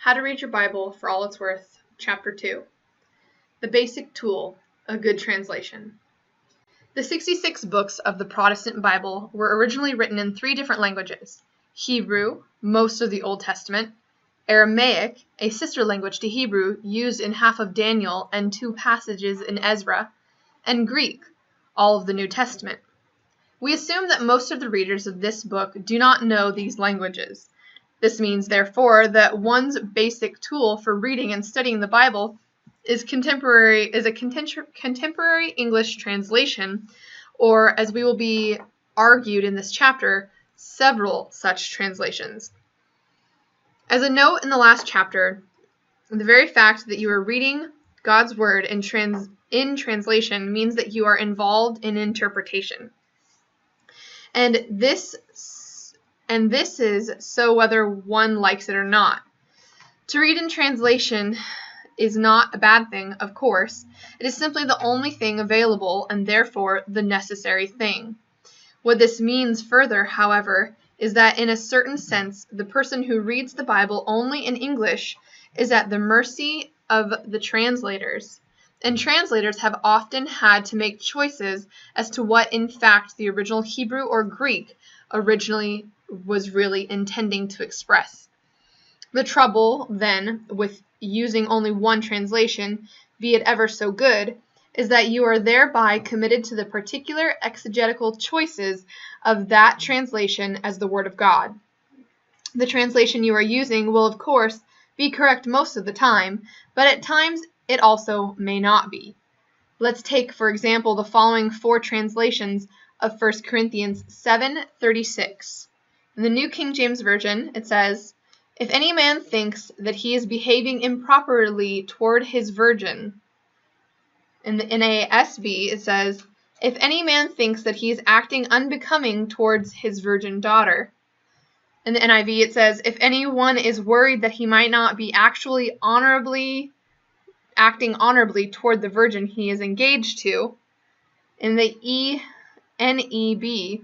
How to Read Your Bible for All It's Worth, Chapter 2. The Basic Tool, a Good Translation. The 66 books of the Protestant Bible were originally written in 3 different languages: Hebrew, most of the Old Testament; Aramaic, a sister language to Hebrew used in half of Daniel and 2 passages in Ezra; and Greek, all of the New Testament. We assume that most of the readers of this book do not know these languages. This means, therefore, that one's basic tool for reading and studying the Bible is a contemporary English translation, or, as we will be argued in this chapter, several such translations. As a note in the last chapter, the very fact that you are reading God's Word in translation means that you are involved in interpretation. And this is so whether one likes it or not. To read in translation is not a bad thing, of course. It is simply the only thing available and therefore the necessary thing. What this means further, however, is that in a certain sense, the person who reads the Bible only in English is at the mercy of the translators. And translators have often had to make choices as to what in fact the original Hebrew or Greek originally was really intending to express. The trouble, then, with using only one translation, be it ever so good, is that you are thereby committed to the particular exegetical choices of that translation as the Word of God. The translation you are using will, of course, be correct most of the time, but at times it also may not be. Let's take, for example, the following 4 translations of 1 Corinthians 7:36. In the New King James Version, it says, "If any man thinks that he is behaving improperly toward his virgin." In the NASB, it says, "If any man thinks that he is acting unbecoming towards his virgin daughter." In the NIV, it says, "If anyone is worried that he might not be actually acting honorably toward the virgin he is engaged to." In the ENEB,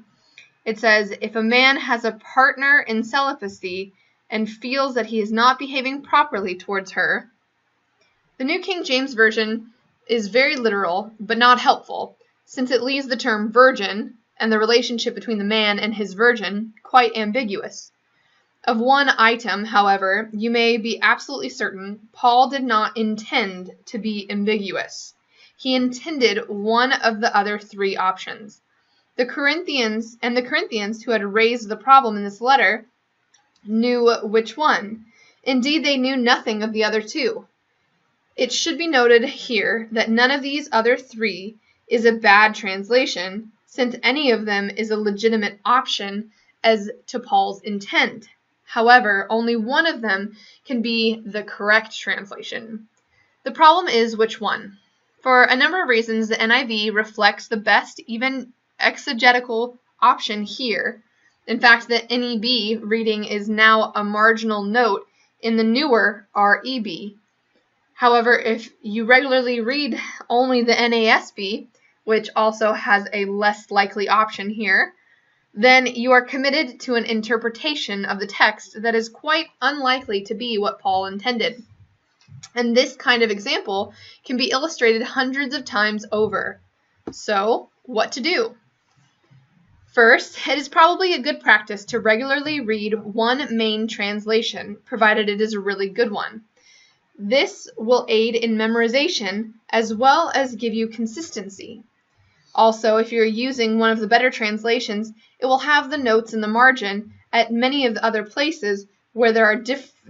it says, "If a man has a partner in celibacy and feels that he is not behaving properly towards her." The New King James Version is very literal, but not helpful, since it leaves the term virgin and the relationship between the man and his virgin quite ambiguous. Of one item, however, you may be absolutely certain: Paul did not intend to be ambiguous. He intended one of the other 3 options. The Corinthians who had raised the problem in this letter knew which one. Indeed, they knew nothing of the other 2. It should be noted here that none of these other 3 is a bad translation, since any of them is a legitimate option as to Paul's intent. However, only one of them can be the correct translation. The problem is which one. For a number of reasons, the NIV reflects the best, even exegetical option here. In fact, the NEB reading is now a marginal note in the newer REB. However, if you regularly read only the NASB, which also has a less likely option here, then you are committed to an interpretation of the text that is quite unlikely to be what Paul intended. And this kind of example can be illustrated hundreds of times over. So, what to do? First, it is probably a good practice to regularly read one main translation, provided it is a really good one. This will aid in memorization as well as give you consistency. Also, if you're using one of the better translations, it will have the notes in the margin at many of the other places where there are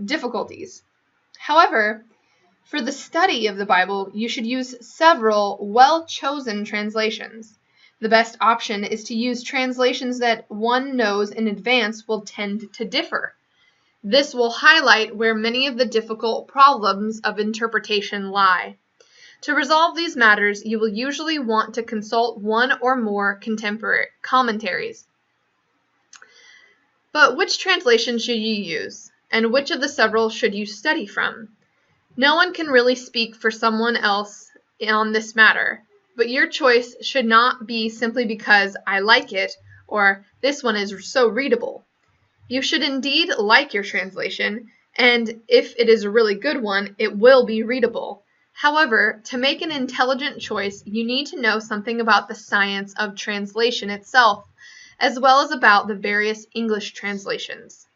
difficulties. However, for the study of the Bible, you should use several well-chosen translations. The best option is to use translations that one knows in advance will tend to differ. This will highlight where many of the difficult problems of interpretation lie. To resolve these matters, you will usually want to consult one or more contemporary commentaries. But which translation should you use, and which of the several should you study from? No one can really speak for someone else on this matter, but your choice should not be simply because I like it or this one is so readable. You should indeed like your translation, and if it is a really good one, it will be readable. However, to make an intelligent choice, you need to know something about the science of translation itself, as well as about the various English translations.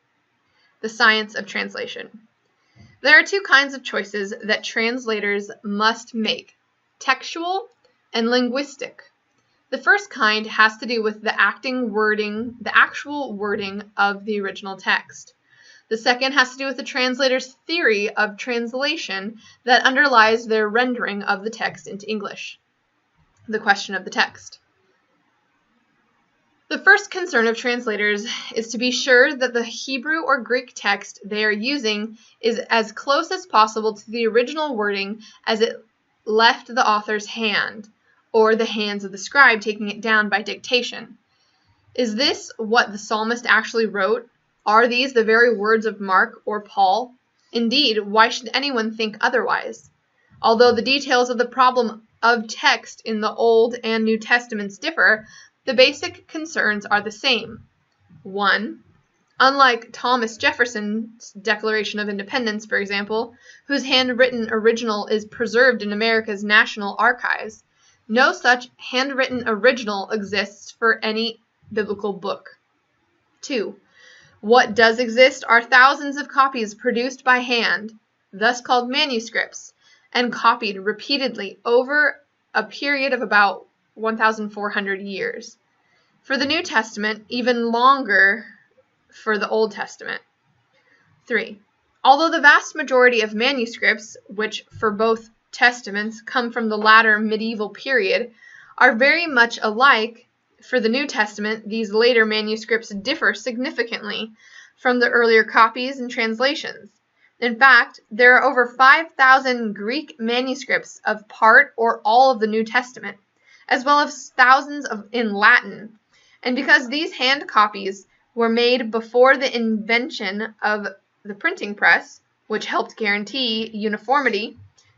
The science of translation. There are two kinds of choices that translators must make: textual and linguistic. The first kind has to do with the actual wording of the original text. The second has to do with the translator's theory of translation that underlies their rendering of the text into English. The question of the text. The first concern of translators is to be sure that the Hebrew or Greek text they are using is as close as possible to the original wording as it left the author's hand, or the hands of the scribe taking it down by dictation. Is this what the psalmist actually wrote? Are these the very words of Mark or Paul? Indeed, why should anyone think otherwise? Although the details of the problem of text in the Old and New Testaments differ, the basic concerns are the same. 1. Unlike Thomas Jefferson's Declaration of Independence, for example, whose handwritten original is preserved in America's National Archives, no such handwritten original exists for any biblical book. 2. What does exist are thousands of copies produced by hand, thus called manuscripts, and copied repeatedly over a period of about 1,400 years. For the New Testament, even longer for the Old Testament. 3. Although the vast majority of manuscripts, which for both Testaments come from the latter medieval period, are very much alike, for the New Testament, these later manuscripts differ significantly from the earlier copies and translations. In fact, there are over 5,000 Greek manuscripts of part or all of the New Testament, as well as thousands in Latin. And because these hand copies were made before the invention of the printing press, which helped guarantee uniformity,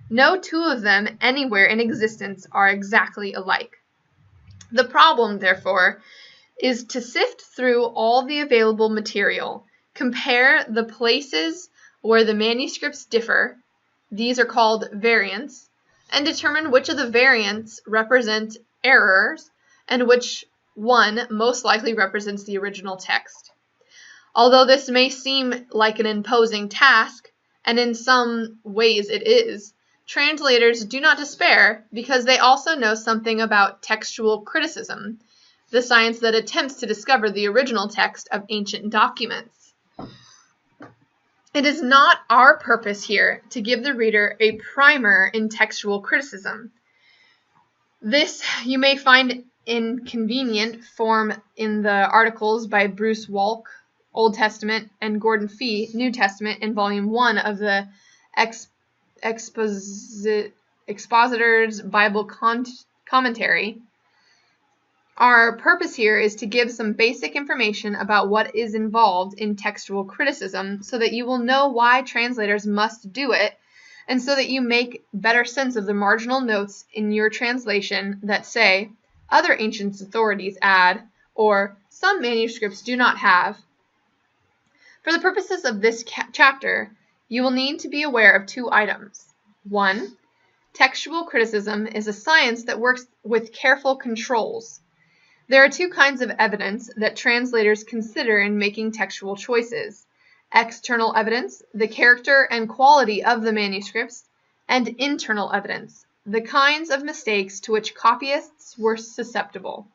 no two of them anywhere in existence are exactly alike. The problem, therefore, is to sift through all the available material, compare the places where the manuscripts differ, these are called variants, and determine which of the variants represent errors and which one most likely represents the original text. Although this may seem like an imposing task, and in some ways it is, translators do not despair because they also know something about textual criticism, the science that attempts to discover the original text of ancient documents. It is not our purpose here to give the reader a primer in textual criticism. This you may find in convenient form in the articles by Bruce Walk, Old Testament, and Gordon Fee, New Testament, in Volume 1 of the Expositor's Bible Commentary. Our purpose here is to give some basic information about what is involved in textual criticism so that you will know why translators must do it, and so that you make better sense of the marginal notes in your translation that say, other ancient authorities add, or some manuscripts do not have. For the purposes of this chapter, you will need to be aware of two items. 1. Textual criticism is a science that works with careful controls. There are two kinds of evidence that translators consider in making textual choices: external evidence, the character and quality of the manuscripts, and internal evidence, the kinds of mistakes to which copyists were susceptible.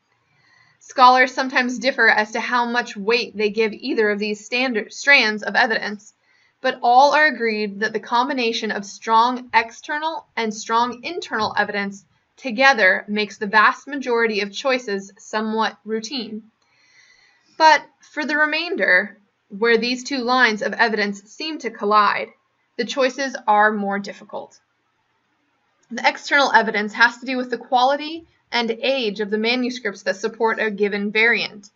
Scholars sometimes differ as to how much weight they give either of these strands of evidence, but all are agreed that the combination of strong external and strong internal evidence together makes the vast majority of choices somewhat routine. But for the remainder, where these two lines of evidence seem to collide, the choices are more difficult. The external evidence has to do with the quality and age of the manuscripts that support a given variant.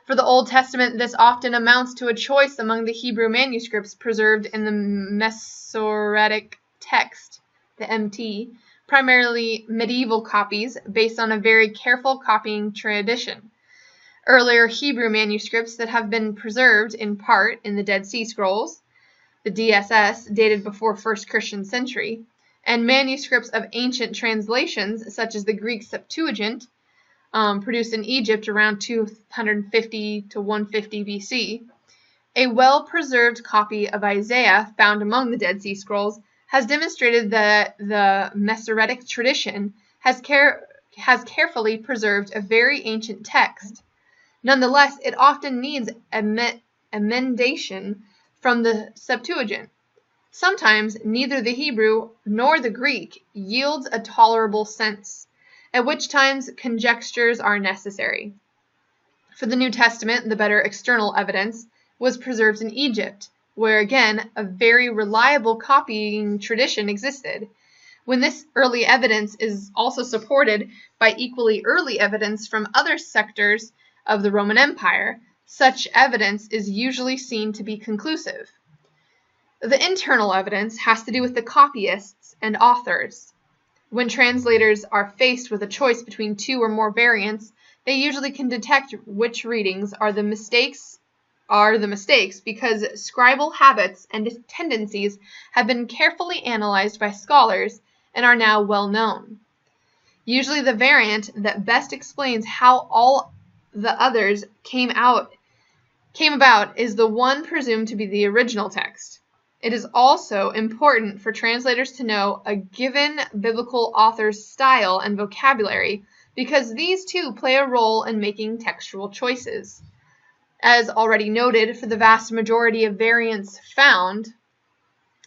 For the Old Testament, this often amounts to a choice among the Hebrew manuscripts preserved in the Masoretic text, the MT, primarily medieval copies based on a very careful copying tradition. Earlier Hebrew manuscripts that have been preserved in part in the Dead Sea Scrolls, the DSS, dated before first Christian century, and manuscripts of ancient translations, such as the Greek Septuagint, produced in Egypt around 250 to 150 BC. A well-preserved copy of Isaiah found among the Dead Sea Scrolls has demonstrated that the Masoretic tradition has carefully preserved a very ancient text. Nonetheless, it often needs emendation from the Septuagint. Sometimes neither the Hebrew nor the Greek yields a tolerable sense, at which times conjectures are necessary. For the New Testament, the better external evidence was preserved in Egypt, where again a very reliable copying tradition existed. When this early evidence is also supported by equally early evidence from other sectors of the Roman Empire, such evidence is usually seen to be conclusive. The internal evidence has to do with the copyists and authors. When translators are faced with a choice between two or more variants, they usually can detect which readings are the mistakes because scribal habits and tendencies have been carefully analyzed by scholars and are now well known. Usually the variant that best explains how all the others came about is the one presumed to be the original text. It is also important for translators to know a given biblical author's style and vocabulary, because these too play a role in making textual choices. As already noted, for the vast majority of variants found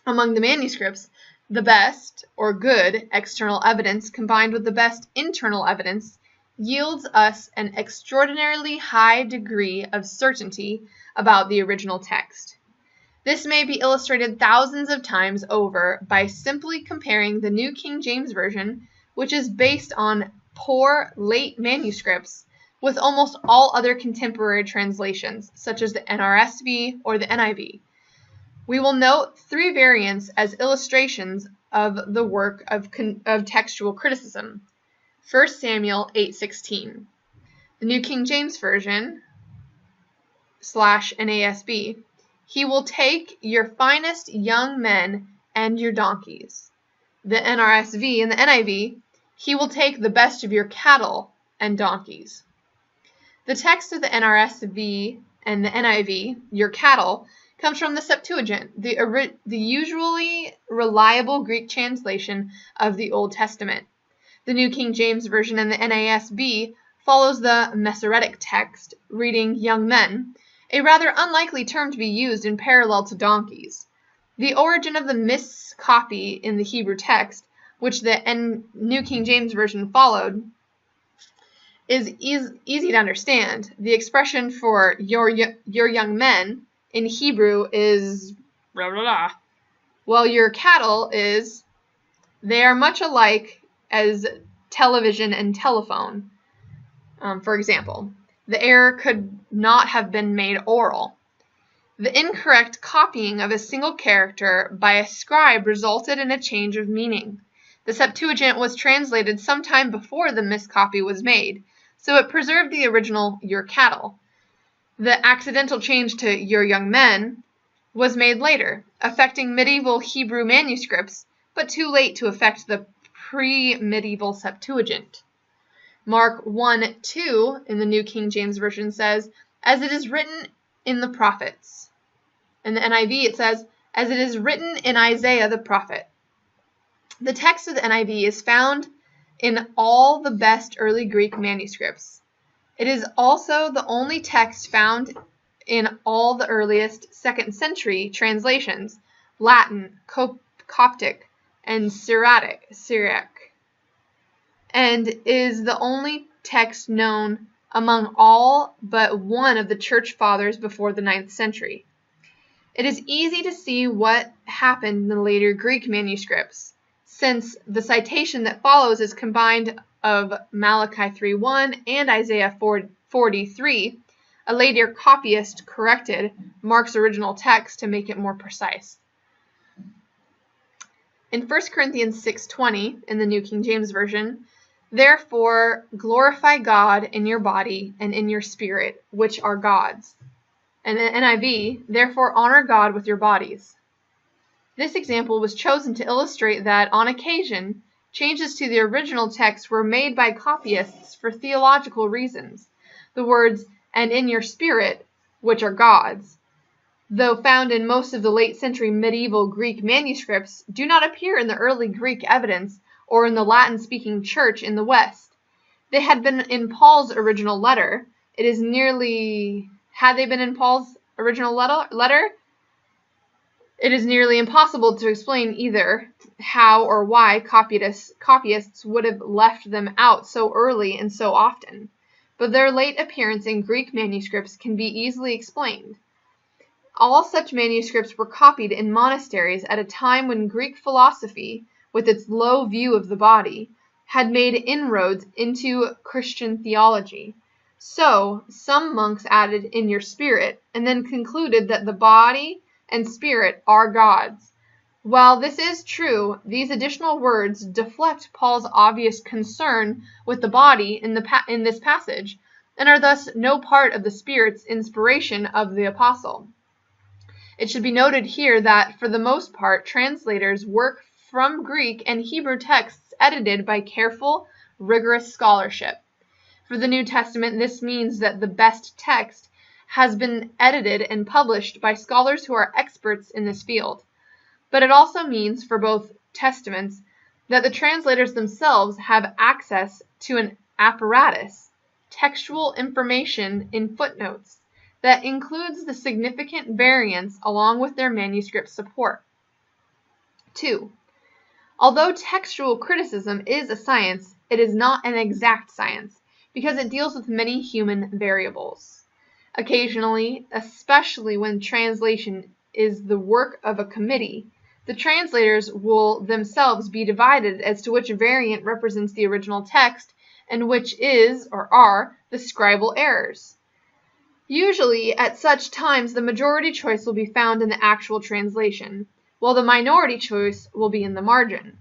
among the manuscripts, the best, or good, external evidence combined with the best internal evidence yields us an extraordinarily high degree of certainty about the original text. This may be illustrated thousands of times over by simply comparing the New King James Version, which is based on poor late manuscripts, with almost all other contemporary translations, such as the NRSV or the NIV. We will note three variants as illustrations of the work of textual criticism. 1 Samuel 8:16, the New King James Version /NASB. He will take your finest young men and your donkeys. The NRSV and the NIV, he will take the best of your cattle and donkeys. The text of the NRSV and the NIV, your cattle, comes from the Septuagint, the usually reliable Greek translation of the Old Testament. The New King James Version and the NASB follows the Masoretic text, reading young men, a rather unlikely term to be used in parallel to donkeys. The origin of the miscopy in the Hebrew text, which the New King James Version followed, is easy to understand. The expression for your young men in Hebrew is blah, blah, blah, while your cattle is, they are much alike as television and telephone. For example, the error could not have been made oral. The incorrect copying of a single character by a scribe resulted in a change of meaning. The Septuagint was translated sometime before the miscopy was made, so it preserved the original your cattle. The accidental change to your young men was made later, affecting medieval Hebrew manuscripts, but too late to affect the pre-medieval Septuagint. Mark 1:2 in the New King James Version says, as it is written in the prophets. In the NIV it says, as it is written in Isaiah the prophet. The text of the NIV is found in all the best early Greek manuscripts. It is also the only text found in all the earliest 2nd century translations, Latin, Coptic, and Syriac, and is the only text known among all but one of the church fathers before the 9th century. It is easy to see what happened in the later Greek manuscripts, since the citation that follows is combined of Malachi 3:1 and Isaiah 40:3. A later copyist corrected Mark's original text to make it more precise. In 1 Corinthians 6:20 in the New King James Version, therefore glorify God in your body and in your spirit, which are God's. And in NIV, therefore honor God with your bodies. This example was chosen to illustrate that, on occasion, changes to the original text were made by copyists for theological reasons. The words, "and in your spirit," which are God's, though found in most of the late-century medieval Greek manuscripts, do not appear in the early Greek evidence or in the Latin-speaking church in the West. They had been in Paul's original letter. Had they been in Paul's original letter? It is nearly impossible to explain either how or why copyists would have left them out so early and so often, but their late appearance in Greek manuscripts can be easily explained. All such manuscripts were copied in monasteries at a time when Greek philosophy, with its low view of the body, had made inroads into Christian theology. So, some monks added "in your spirit," and then concluded that the body and spirit are God's. While this is true, these additional words deflect Paul's obvious concern with the body in this passage, and are thus no part of the Spirit's inspiration of the apostle. It should be noted here that, for the most part, translators work from Greek and Hebrew texts edited by careful, rigorous scholarship. For the New Testament, this means that the best text has been edited and published by scholars who are experts in this field. But it also means, for both testaments, that the translators themselves have access to an apparatus, textual information in footnotes, that includes the significant variants along with their manuscript support. 2. Although textual criticism is a science, it is not an exact science, because it deals with many human variables. Occasionally, especially when translation is the work of a committee, the translators will themselves be divided as to which variant represents the original text and which is, or are, the scribal errors. Usually, at such times, the majority choice will be found in the actual translation, while the minority choice will be in the margin.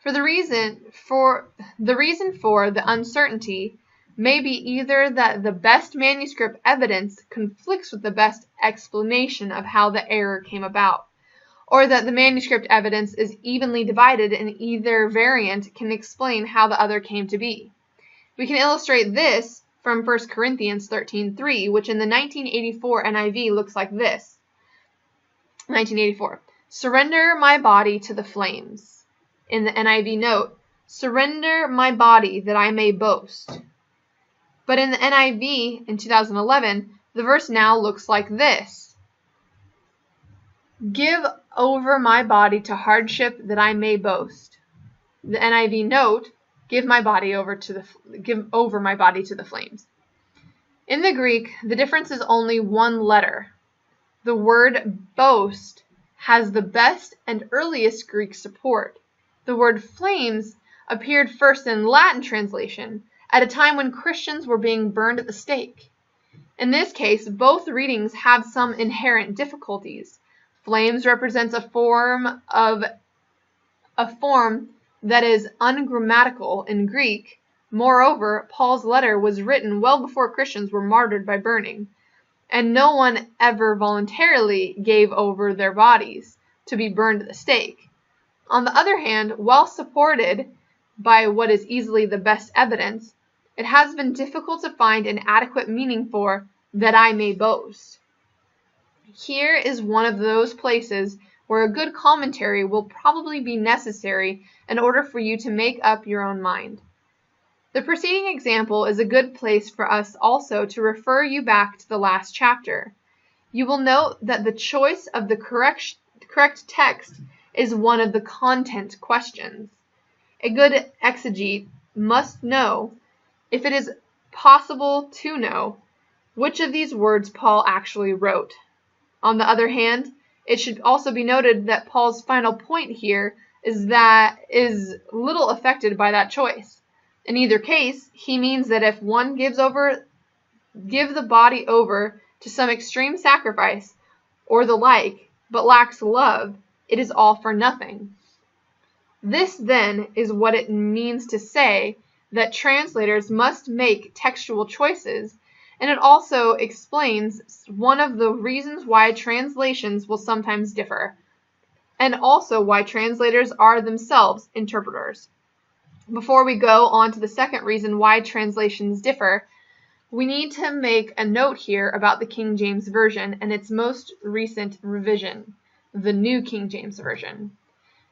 The reason for the uncertainty may be either that the best manuscript evidence conflicts with the best explanation of how the error came about, or that the manuscript evidence is evenly divided and either variant can explain how the other came to be. We can illustrate this from 1 Corinthians 13:3, which in the 1984 NIV looks like this. 1984. Surrender my body to the flames. In the NIV note, surrender my body that I may boast. But in the NIV in 2011, the verse now looks like this. Give over my body to hardship that I may boast. The NIV note, give over my body to the flames. In the Greek, the difference is only one letter. The word boast has the best and earliest Greek support. The word flames appeared first in Latin translation at a time when Christians were being burned at the stake. In this case, both readings have some inherent difficulties. Flames represents a form that is ungrammatical in Greek. Moreover, Paul's letter was written well before Christians were martyred by burning, and no one ever voluntarily gave over their bodies to be burned at the stake. On the other hand, while supported by what is easily the best evidence, it has been difficult to find an adequate meaning for that I may boast. Here is one of those places where a good commentary will probably be necessary in order for you to make up your own mind. The preceding example is a good place for us also to refer you back to the last chapter. You will note that the choice of the correct text is one of the content questions. A good exegete must know, if it is possible to know, which of these words Paul actually wrote. On the other hand, it should also be noted that Paul's final point here is little affected by that choice. In either case, he means that if one give the body over to some extreme sacrifice or the like, but lacks love, it is all for nothing. This, then, is what it means to say that translators must make textual choices, and it also explains one of the reasons why translations will sometimes differ. and also why translators are themselves interpreters. Before we go on to the second reason why translations differ, we need to make a note here about the King James Version and its most recent revision, the New King James Version.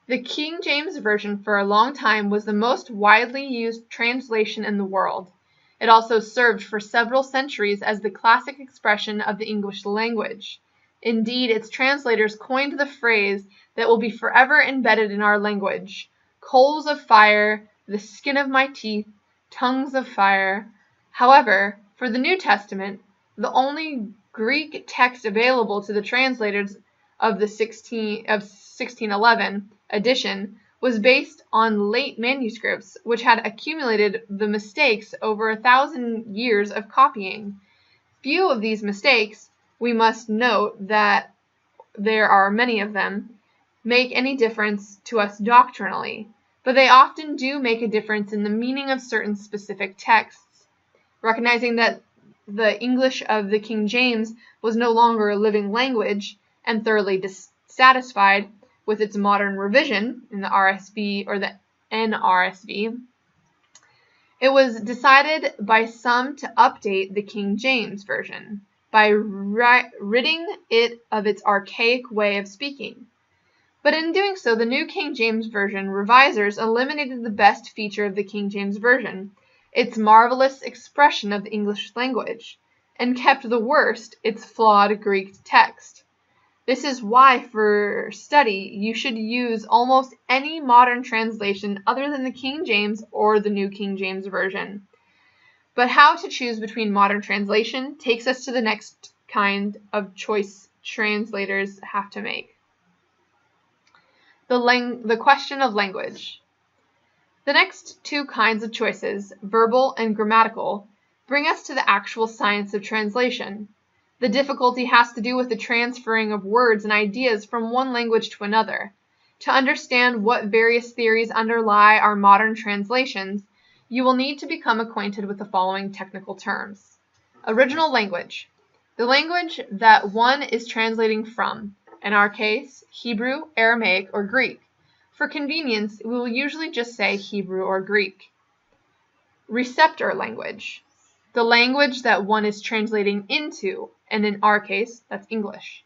The King James Version for a long time was the most widely used translation in the world. It also served for several centuries as the classic expression of the English language. Indeed, its translators coined the phrase that will be forever embedded in our language: coals of fire, the skin of my teeth, tongues of fire. However, for the New Testament, the only Greek text available to the translators of the 1611 edition was based on late manuscripts, which had accumulated the mistakes over 1,000 years of copying. Few of these mistakes, we must note that there are many of them, make any difference to us doctrinally, but they often do make a difference in the meaning of certain specific texts. Recognizing that the English of the King James was no longer a living language, and thoroughly dissatisfied with its modern revision in the RSV or the NRSV, it was decided by some to update the King James Version by ridding it of its archaic way of speaking. But in doing so, the New King James Version revisers eliminated the best feature of the King James Version, its marvelous expression of the English language, and kept the worst, its flawed Greek text. This is why, for study, you should use almost any modern translation other than the King James or the New King James Version. But how to choose between modern translation takes us to the next kind of choice translators have to make: the question of language. The next two kinds of choices, verbal and grammatical, bring us to the actual science of translation. The difficulty has to do with the transferring of words and ideas from one language to another. To understand what various theories underlie our modern translations, you will need to become acquainted with the following technical terms. Original language: the language that one is translating from, in our case, Hebrew, Aramaic, or Greek. For convenience, we will usually just say Hebrew or Greek. Receptor language: the language that one is translating into, and in our case, that's English.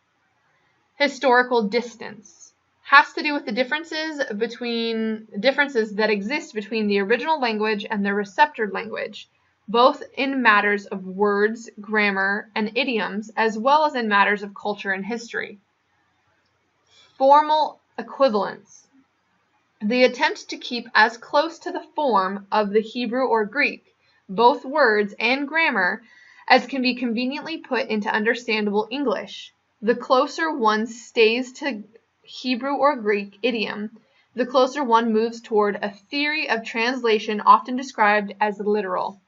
Historical distance has to do with the differences that exist between the original language and the receptor language, both in matters of words, grammar, and idioms, as well as in matters of culture and history. Formal equivalence: the attempt to keep as close to the form of the Hebrew or Greek, both words and grammar, as can be conveniently put into understandable English. The closer one stays to Hebrew or Greek idiom, the closer one moves toward a theory of translation often described as literal.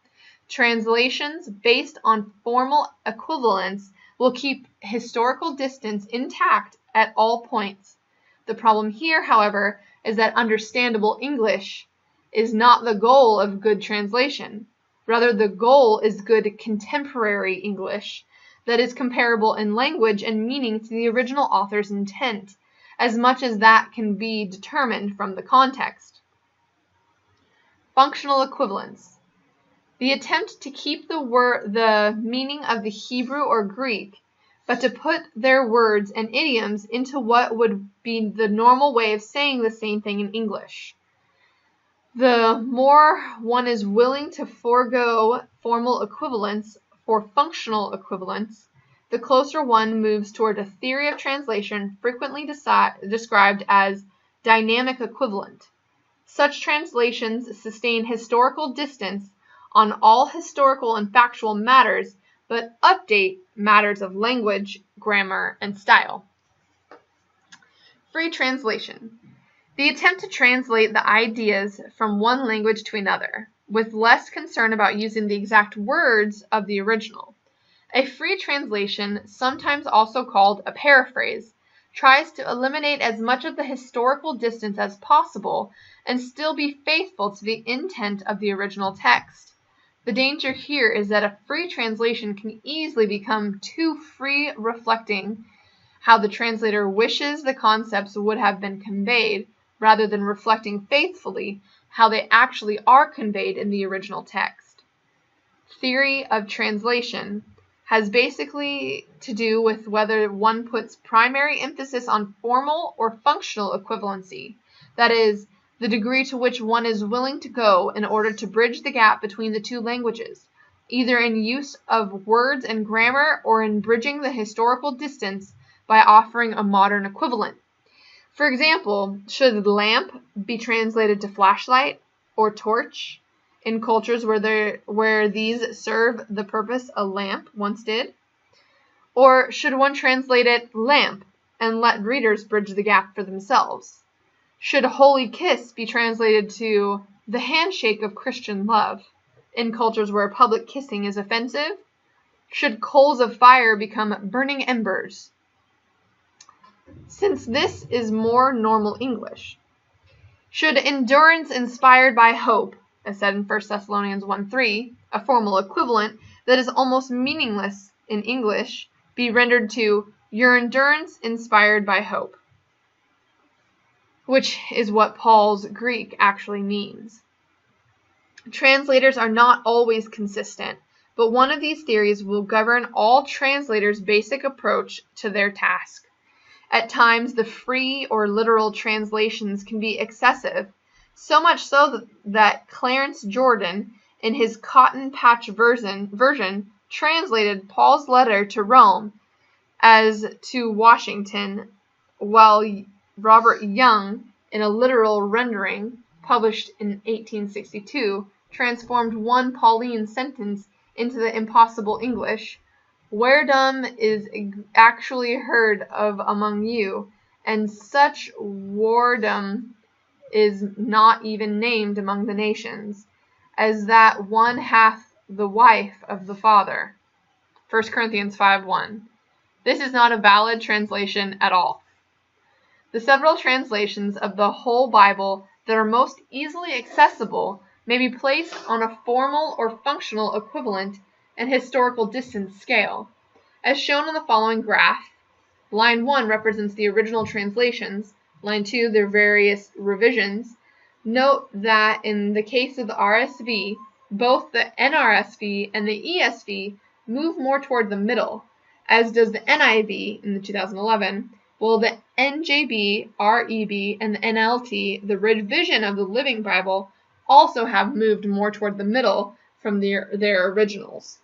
Translations based on formal equivalence will keep historical distance intact at all points. The problem here, however, is that understandable English is not the goal of good translation. Rather, the goal is good contemporary English that is comparable in language and meaning to the original author's intent, as much as that can be determined from the context. Functional equivalence: the attempt to keep the meaning of the Hebrew or Greek, but to put their words and idioms into what would be the normal way of saying the same thing in English. The more one is willing to forego formal equivalence for functional equivalence, the closer one moves toward a theory of translation frequently described as dynamic equivalent. Such translations sustain historical distance on all historical and factual matters, but update matters of language, grammar, and style. Free translation: the attempt to translate the ideas from one language to another, with less concern about using the exact words of the original. A free translation, sometimes also called a paraphrase, tries to eliminate as much of the historical distance as possible and still be faithful to the intent of the original text. The danger here is that a free translation can easily become too free reflecting how the translator wishes the concepts would have been conveyed, rather than reflecting faithfully how they actually are conveyed in the original text. Theory of translation has basically to do with whether one puts primary emphasis on formal or functional equivalency, that is, the degree to which one is willing to go in order to bridge the gap between the two languages, either in use of words and grammar or in bridging the historical distance by offering a modern equivalent. For example, should lamp be translated to flashlight or torch in cultures where these serve the purpose a lamp once did? Or should one translate it lamp and let readers bridge the gap for themselves? Should holy kiss be translated to the handshake of Christian love in cultures where public kissing is offensive? Should coals of fire become burning embers? Since this is more normal English, should endurance inspired by hope, as said in 1 Thessalonians 1:3, a formal equivalent that is almost meaningless in English, be rendered to your endurance inspired by hope, which is what Paul's Greek actually means. Translators are not always consistent, but one of these theories will govern all translators' basic approach to their task. At times, the free or literal translations can be excessive, so much so that Clarence Jordan, in his Cotton Patch version, translated Paul's letter to Rome as to Washington, while Robert Young, in a literal rendering published in 1862, transformed one Pauline sentence into the impossible English, "Wheredom is actually heard of among you, and such whoredom is not even named among the nations, as that one hath the wife of the father." 1 Corinthians 5:1. This is not a valid translation at all. The several translations of the whole Bible that are most easily accessible may be placed on a formal or functional equivalent and historical distance scale. As shown on the following graph, line 1 represents the original translations, line 2 their various revisions. Note that in the case of the RSV, both the NRSV and the ESV move more toward the middle, as does the NIV in the 2011, while the NJB, REB, and the NLT, the revision of the Living Bible, also have moved more toward the middle from their originals.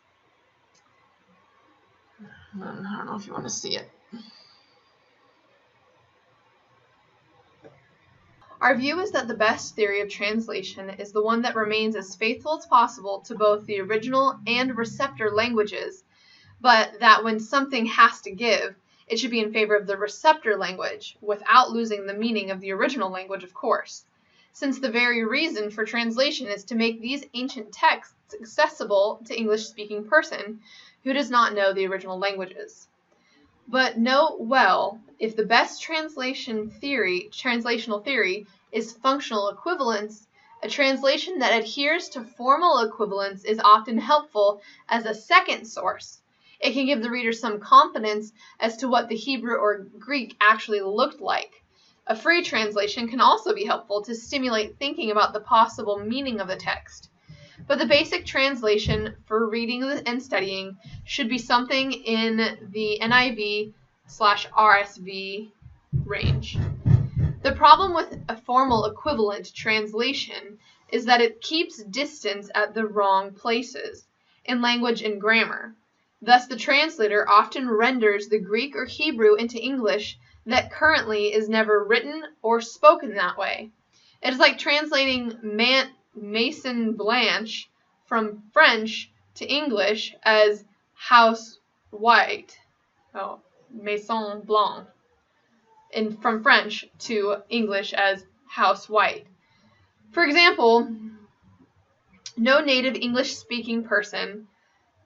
I don't know if you want to see it. Our view is that the best theory of translation is the one that remains as faithful as possible to both the original and receptor languages, but that when something has to give, it should be in favor of the receptor language, without losing the meaning of the original language, of course, since the very reason for translation is to make these ancient texts accessible to English-speaking person who does not know the original languages. But note well, if the best translational theory is functional equivalence, a translation that adheres to formal equivalence is often helpful as a second source. It can give the reader some confidence as to what the Hebrew or Greek actually looked like. A free translation can also be helpful to stimulate thinking about the possible meaning of the text. But the basic translation for reading and studying should be something in the NIV/RSV range. The problem with a formal equivalent translation is that it keeps distance at the wrong places, in language and grammar. Thus, the translator often renders the Greek or Hebrew into English that currently is never written or spoken that way. It is like translating Maison Blanche from French to English as house white. Maison Blanche. And from French to English as house white. For example, no native English-speaking person,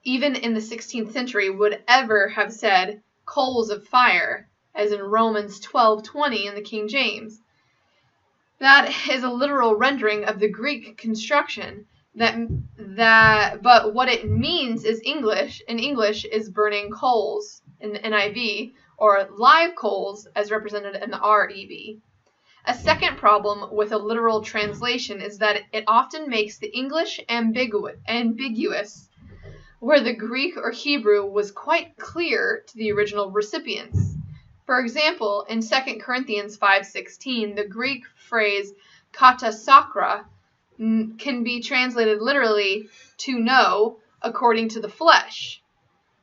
even in the 16th century, would ever have said coals of fire, as in Romans 12:20 in the King James. That is a literal rendering of the Greek construction, but what it means is in English is burning coals in the NIV, or live coals as represented in the REV. A second problem with a literal translation is that it often makes the English ambiguous, where the Greek or Hebrew was quite clear to the original recipients. For example, in 2 Corinthians 5:16, the Greek phrase kata sakra can be translated literally to know according to the flesh,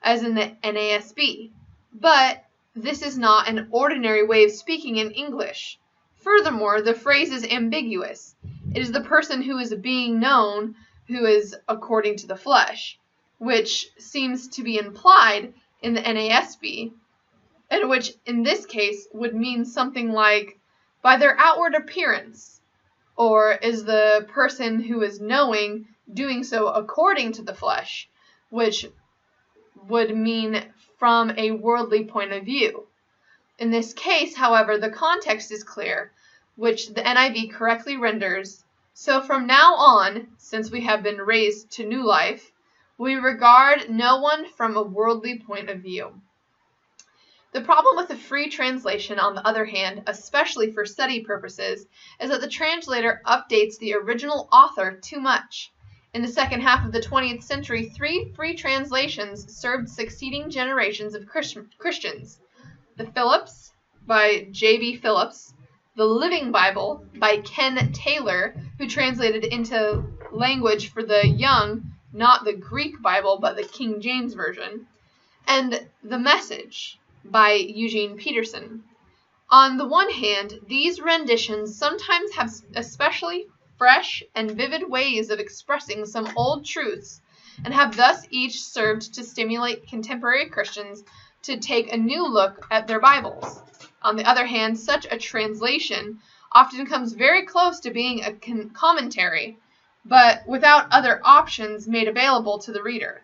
as in the NASB. But this is not an ordinary way of speaking in English. Furthermore, the phrase is ambiguous. It is the person who is being known who is according to the flesh, which seems to be implied in the NASB, and which in this case would mean something like by their outward appearance, or is the person who is knowing doing so according to the flesh, which would mean from a worldly point of view. In this case, however, the context is clear, which the NIV correctly renders, so from now on, since we have been raised to new life, we regard no one from a worldly point of view. The problem with a free translation, on the other hand, especially for study purposes, is that the translator updates the original author too much. In the second half of the 20th century, 3 free translations served succeeding generations of Christians. The Phillips by J.B. Phillips, the Living Bible by Ken Taylor, who translated into language for the young not the Greek Bible but the King James Version, and The Message by Eugene Peterson. On the one hand, these renditions sometimes have especially fresh and vivid ways of expressing some old truths, and have thus each served to stimulate contemporary Christians to take a new look at their Bibles. On the other hand, such a translation often comes very close to being a commentary, but without other options made available to the reader.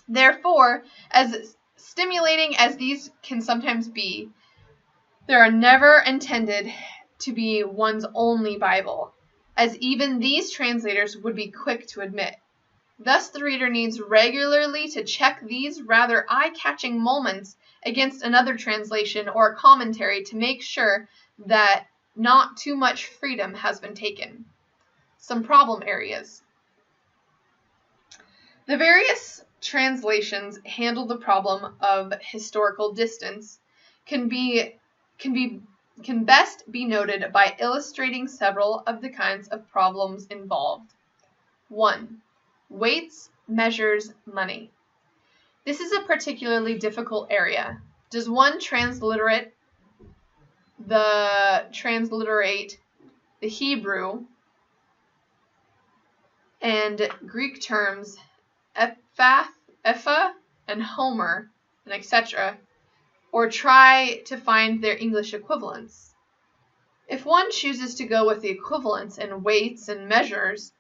Therefore, as stimulating as these can sometimes be, they are never intended to be one's only Bible, as even these translators would be quick to admit. Thus, the reader needs regularly to check these rather eye-catching moments against another translation or a commentary to make sure that not too much freedom has been taken. Some problem areas. The various translations handle the problem of historical distance can best be noted by illustrating several of the kinds of problems involved. 1. Weights, measures, money. This is a particularly difficult area. Does one transliterate the Hebrew and Greek terms Ephah, and Homer, and etc., or try to find their English equivalents? If one chooses to go with the equivalents in weights and measures,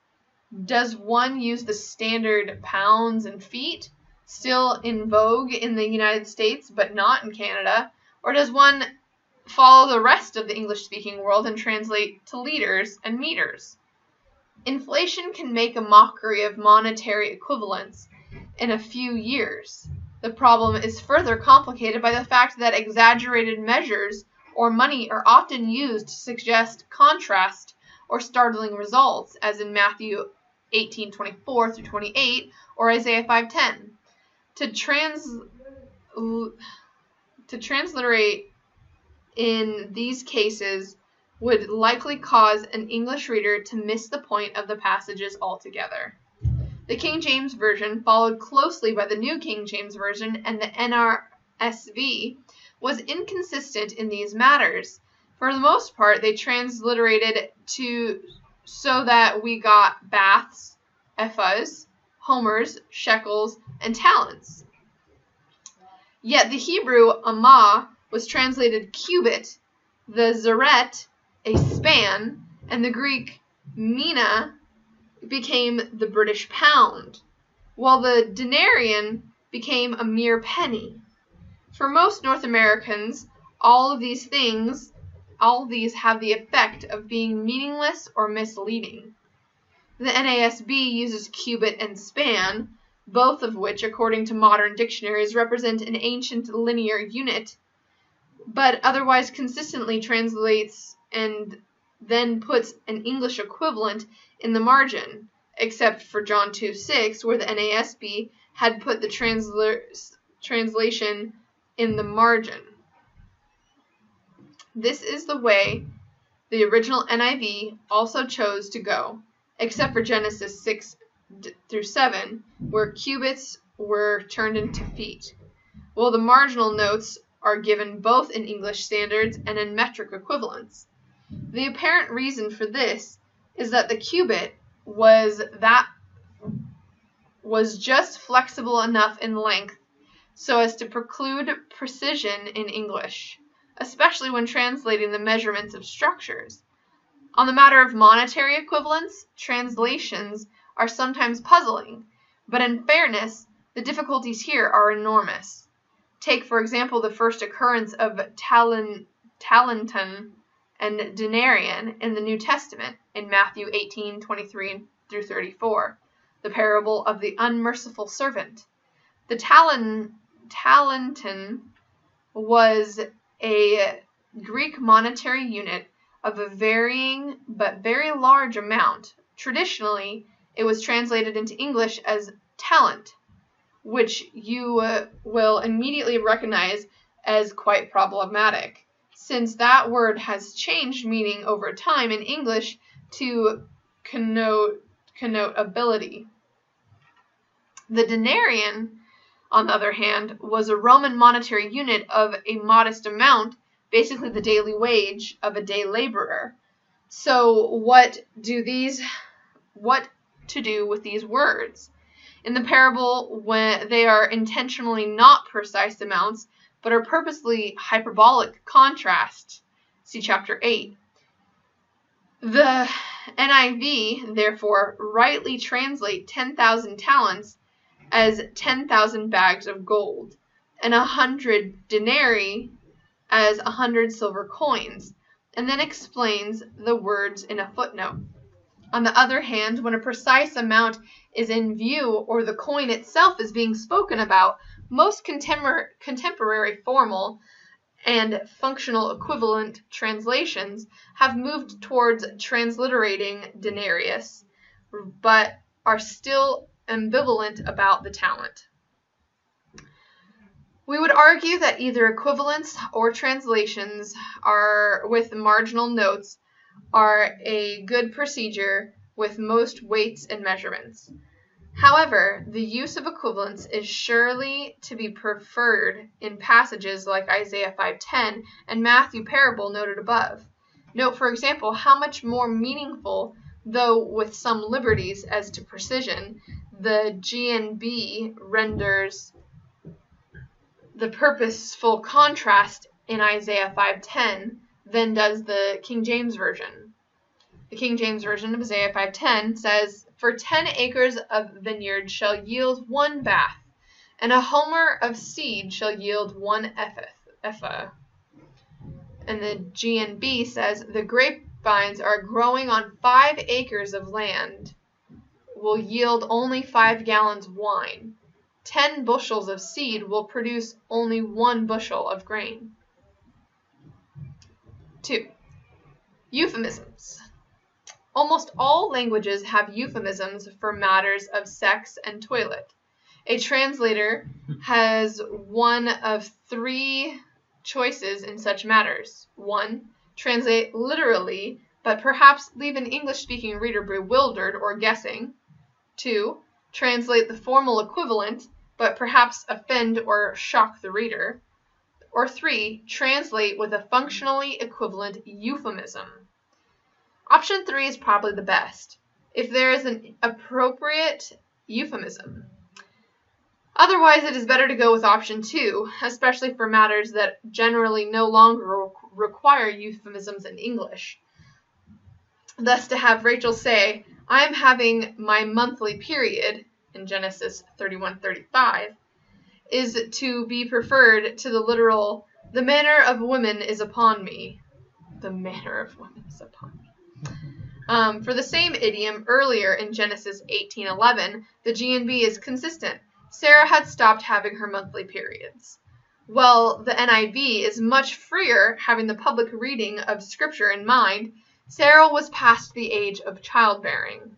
does one use the standard pounds and feet, still in vogue in the United States but not in Canada, or does one follow the rest of the English-speaking world and translate to liters and meters? Inflation can make a mockery of monetary equivalents in a few years. The problem is further complicated by the fact that exaggerated measures or money are often used to suggest contrast or startling results, as in Matthew 18:24-28 or Isaiah 5:10. To transliterate in these cases would likely cause an English reader to miss the point of the passages altogether. The King James Version, followed closely by the New King James Version and the NRSV, was inconsistent in these matters. For the most part, they transliterated so that we got baths, ephahs, homers, shekels, and talents. Yet the Hebrew amah was translated cubit, the zeret a span, and the Greek mina became the British pound, while the denarian became a mere penny. For most North Americans, all of these have the effect of being meaningless or misleading. The NASB uses cubit and span, both of which, according to modern dictionaries, represent an ancient linear unit but otherwise consistently translates and then puts an English equivalent in the margin, except for John 2:6, where the NASB had put the translation in the margin. This is the way the original NIV also chose to go, except for Genesis 6-7, where cubits were turned into feet, while the marginal notes are given both in English standards and in metric equivalents. The apparent reason for this is that the cubit was just flexible enough in length so as to preclude precision in English, especially when translating the measurements of structures. On the matter of monetary equivalents, translations are sometimes puzzling, but in fairness, the difficulties here are enormous. Take, for example, the first occurrence of talenton and denarian in the New Testament in Matthew 18:23-34, the parable of the unmerciful servant. The talenton was a Greek monetary unit of a varying but very large amount. Traditionally, it was translated into English as talent, which you will immediately recognize as quite problematic, since that word has changed meaning over time in English to connote ability. The denarian, on the other hand, was a Roman monetary unit of a modest amount, basically the daily wage of a day laborer. So what to do with these words? In the parable, when they are intentionally not precise amounts, but are purposely hyperbolic contrast. See chapter 8. The NIV, therefore, rightly translate 10,000 talents as 10,000 bags of gold, and 100 denarii as 100 silver coins, and then explains the words in a footnote. On the other hand, when a precise amount is in view or the coin itself is being spoken about, most contemporary formal and functional equivalent translations have moved towards transliterating denarius, but are still ambivalent about the talent. We would argue that either equivalents or translations with marginal notes are a good procedure with most weights and measurements. However, the use of equivalents is surely to be preferred in passages like Isaiah 5:10 and Matthew parable noted above. Note, for example, how much more meaningful, though with some liberties as to precision, the GNB renders the purposeful contrast in Isaiah 5:10 than does the King James Version. The King James Version of Isaiah 5:10 says, "For 10 acres of vineyard shall yield 1 bath, and a homer of seed shall yield 1 ephah." And the GNB says, "The grapevines are growing on 5 acres of land, will yield only 5 gallons of wine. 10 bushels of seed will produce only 1 bushel of grain." 2. Euphemisms. Almost all languages have euphemisms for matters of sex and toilet. A translator has one of 3 choices in such matters. 1. Translate literally, but perhaps leave an English-speaking reader bewildered or guessing. 2. Translate the formal equivalent, but perhaps offend or shock the reader. Or 3. Translate with a functionally equivalent euphemism. Option 3 is probably the best, if there is an appropriate euphemism. Otherwise, it is better to go with option 2, especially for matters that generally no longer require euphemisms in English. Thus, to have Rachel say, "I am having my monthly period," in Genesis 31:35, is to be preferred to the literal, "The manner of women is upon me." The manner of women is upon me. For the same idiom earlier in Genesis 18:11, the GNB is consistent. Sarah had stopped having her monthly periods. While the NIV is much freer, having the public reading of Scripture in mind, Sarah was past the age of childbearing.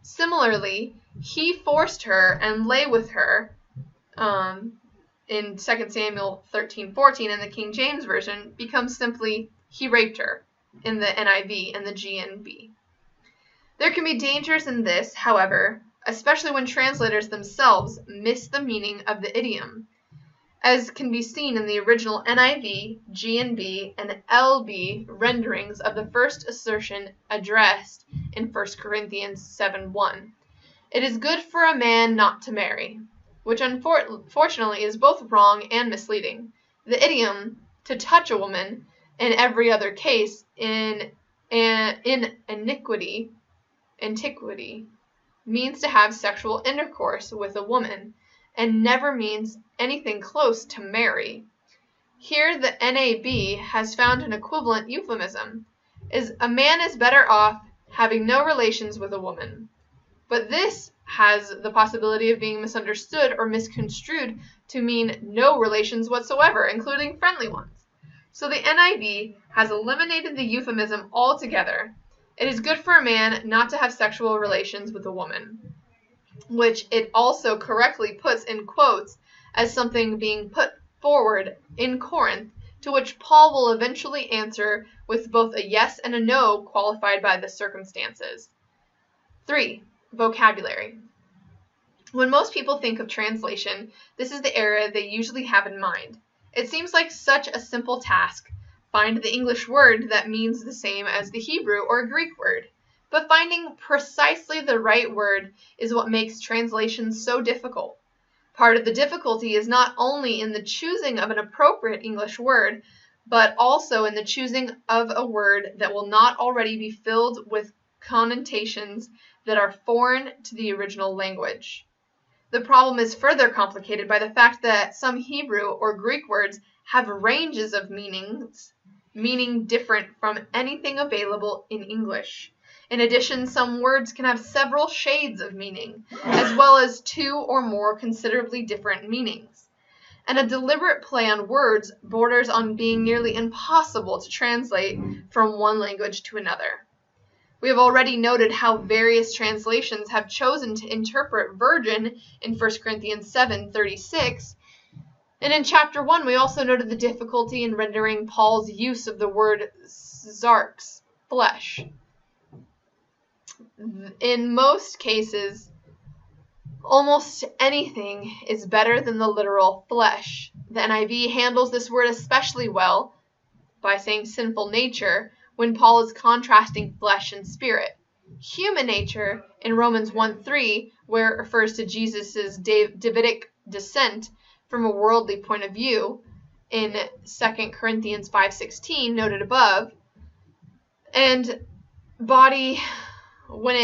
Similarly, he forced her and lay with her in 2 Samuel 13:14 in the King James Version becomes simply he raped her in the NIV and the GNB. There can be dangers in this, however, especially when translators themselves miss the meaning of the idiom, as can be seen in the original NIV, GNB, and LB renderings of the first assertion addressed in 1 Corinthians 7:1. It is good for a man not to marry, which unfortunately is both wrong and misleading. The idiom, to touch a woman, in every other case, in antiquity, means to have sexual intercourse with a woman, and never means anything close to marry. Here the NAB has found an equivalent euphemism, is a man is better off having no relations with a woman. But this has the possibility of being misunderstood or misconstrued to mean no relations whatsoever, including friendly ones. So the NIV has eliminated the euphemism altogether. It is good for a man not to have sexual relations with a woman, which it also correctly puts in quotes as something being put forward in Corinth, to which Paul will eventually answer with both a yes and a no qualified by the circumstances. 3. Vocabulary. When most people think of translation, this is the area they usually have in mind. It seems like such a simple task. Find the English word that means the same as the Hebrew or Greek word. But finding precisely the right word is what makes translation so difficult. Part of the difficulty is not only in the choosing of an appropriate English word, but also in the choosing of a word that will not already be filled with connotations that are foreign to the original language. The problem is further complicated by the fact that some Hebrew or Greek words have ranges of meanings, meaning different from anything available in English. In addition, some words can have several shades of meaning, as well as two or more considerably different meanings. And a deliberate play on words borders on being nearly impossible to translate from one language to another. We have already noted how various translations have chosen to interpret virgin in 1 Corinthians 7:36, and in chapter 1 we also noted the difficulty in rendering Paul's use of the word sarx, flesh. In most cases, almost anything is better than the literal flesh. The NIV handles this word especially well by saying sinful nature when Paul is contrasting flesh and spirit. Human nature in Romans 1:3, where it refers to Jesus' Davidic descent from a worldly point of view, in 2 Corinthians 5:16 noted above, and body when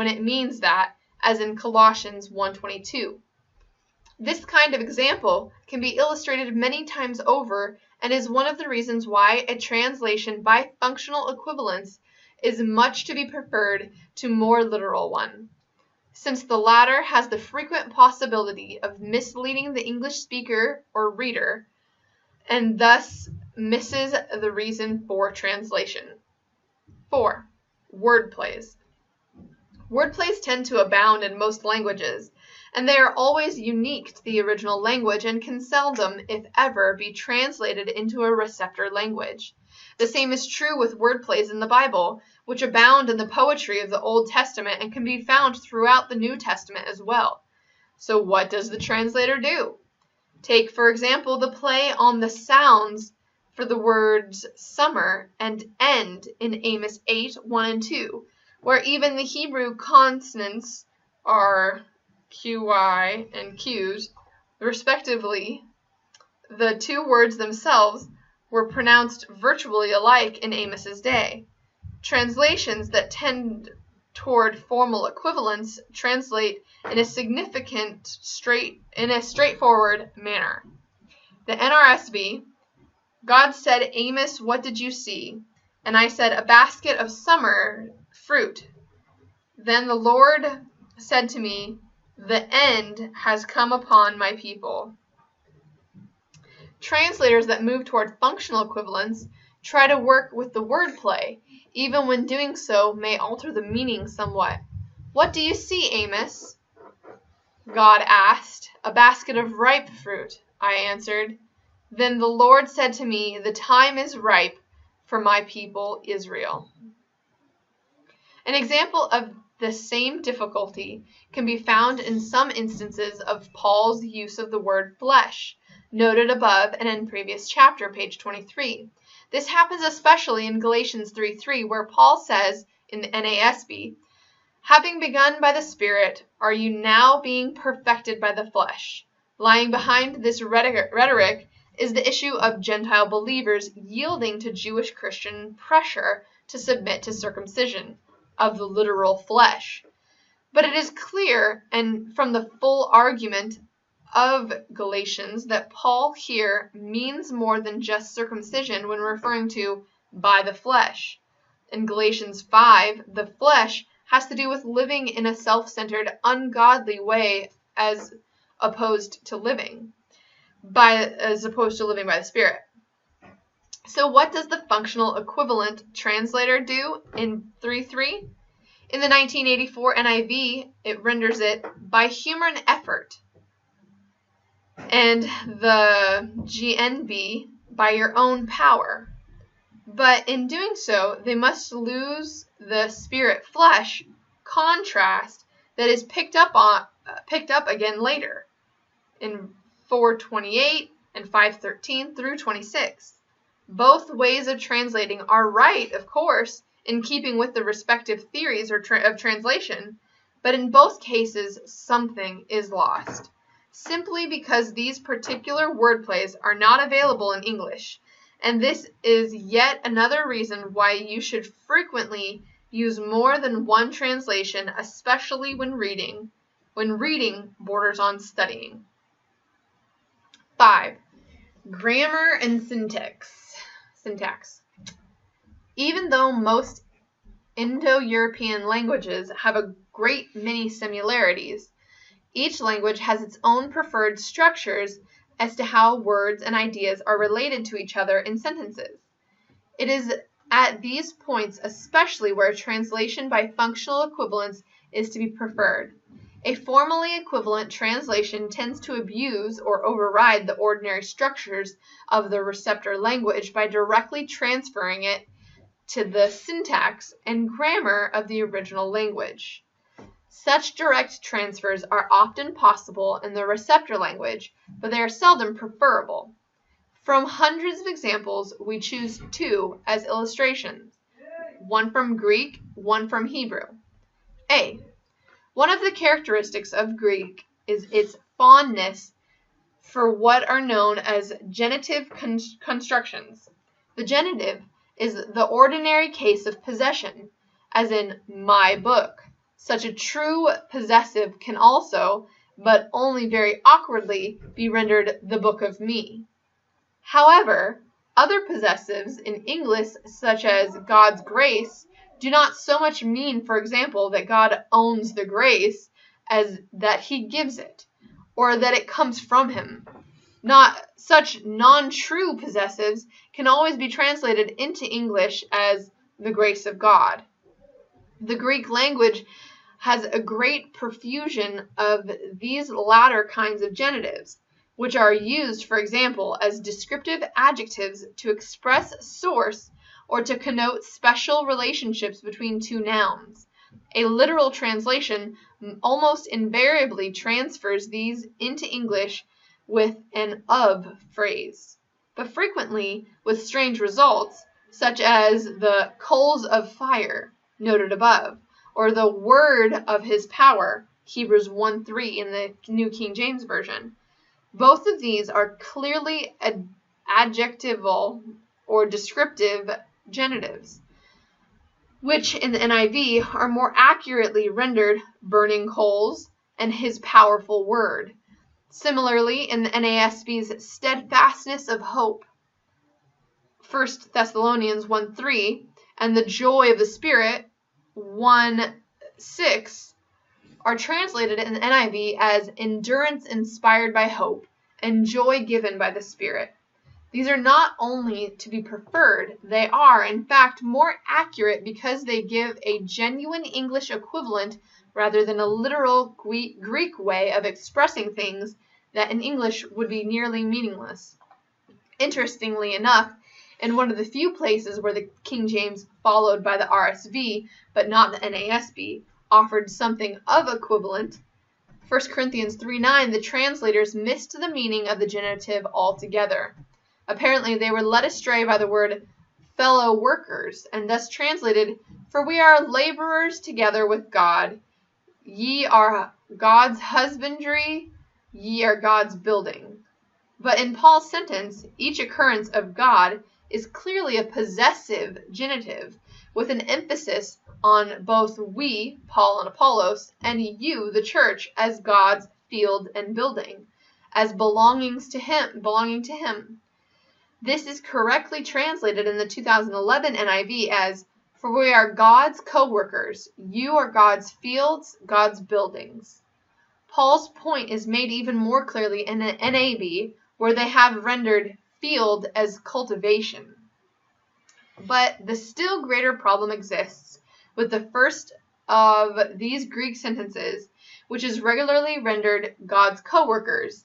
it means that, as in Colossians 1:22. This kind of example can be illustrated many times over and is one of the reasons why a translation by functional equivalence is much to be preferred to more literal one, since the latter has the frequent possibility of misleading the English speaker or reader, and thus misses the reason for translation. 4. Word plays. Word plays tend to abound in most languages, and they are always unique to the original language and can seldom, if ever, be translated into a receptor language. The same is true with word plays in the Bible, which abound in the poetry of the Old Testament and can be found throughout the New Testament as well. So what does the translator do? Take, for example, the play on the sounds for the words summer and end in Amos 8:1-2, where even the Hebrew consonants are QY and Qs, respectively. The two words themselves were pronounced virtually alike in Amos's day. Translations that tend toward formal equivalence translate in a straightforward manner. The NRSV, God said, Amos, what did you see? And I said, a basket of summer fruit. Then the Lord said to me, the end has come upon my people. Translators that move toward functional equivalence try to work with the wordplay, even when doing so may alter the meaning somewhat. "What do you see, Amos?" God asked. "A basket of ripe fruit," I answered. "Then the Lord said to me, the time is ripe for my people Israel." An example of the same difficulty can be found in some instances of Paul's use of the word flesh, noted above and in previous chapter, page 23. This happens especially in Galatians 3:3, where Paul says in the NASB, "Having begun by the Spirit, are you now being perfected by the flesh?" Lying behind this rhetoric is the issue of Gentile believers yielding to Jewish Christian pressure to submit to circumcision of the literal flesh. But it is clear, and from the full argument of Galatians, that Paul here means more than just circumcision when referring to by the flesh. In Galatians 5, the flesh has to do with living in a self-centered, ungodly way as opposed to living by the Spirit. So what does the functional equivalent translator do in 3:3? In the 1984 NIV, it renders it by human effort, and the GNB by your own power. But in doing so, they must lose the spirit flesh contrast that is picked up again later in 4:28 and 5:13 through 26. Both ways of translating are right, of course, in keeping with the respective theories of translation, but in both cases something is lost, simply because these particular word plays are not available in English, and this is yet another reason why you should frequently use more than one translation, especially when reading. When reading borders on studying. 5. Grammar and syntax. Even though most Indo-European languages have a great many similarities, each language has its own preferred structures as to how words and ideas are related to each other in sentences. It is at these points especially where translation by functional equivalence is to be preferred. A formally equivalent translation tends to abuse or override the ordinary structures of the receptor language by directly transferring it to the syntax and grammar of the original language. Such direct transfers are often possible in the receptor language, but they are seldom preferable. From hundreds of examples, we choose 2 as illustrations, one from Greek, one from Hebrew. A. One of the characteristics of Greek is its fondness for what are known as genitive constructions. The genitive is the ordinary case of possession, as in my book. Such a true possessive can also, but only very awkwardly, be rendered the book of me. However, other possessives in English, such as God's grace, do not so much mean, for example, that God owns the grace as that he gives it, or that it comes from him. Such non-true possessives can always be translated into English as the grace of God. The Greek language has a great profusion of these latter kinds of genitives, which are used, for example, as descriptive adjectives to express source or to connote special relationships between 2 nouns. A literal translation almost invariably transfers these into English with an of phrase, but frequently with strange results, such as the coals of fire, noted above, or the word of his power, Hebrews 1:3 in the New King James Version. Both of these are clearly adjectival or descriptive genitives, which in the NIV are more accurately rendered burning coals and his powerful word. Similarly, in the NASB's steadfastness of hope, 1 Thessalonians 1:3, and the joy of the Spirit, 1:6, are translated in the NIV as endurance inspired by hope and joy given by the Spirit. These are not only to be preferred, they are, in fact, more accurate because they give a genuine English equivalent rather than a literal Greek way of expressing things that in English would be nearly meaningless. Interestingly enough, in one of the few places where the King James, followed by the RSV, but not the NASB, offered something of equivalent, 1 Corinthians 3:9, the translators missed the meaning of the genitive altogether. Apparently, they were led astray by the word fellow workers, and thus translated, "For we are laborers together with God. Ye are God's husbandry, ye are God's building." But in Paul's sentence, each occurrence of God is clearly a possessive genitive, with an emphasis on both we, Paul and Apollos, and you, the church, as God's field and building, as belonging to him. This is correctly translated in the 2011 NIV as, "For we are God's co-workers. You are God's fields, God's buildings." Paul's point is made even more clearly in the NAB, where they have rendered field as cultivation. But the still greater problem exists with the first of these Greek sentences, which is regularly rendered God's co-workers.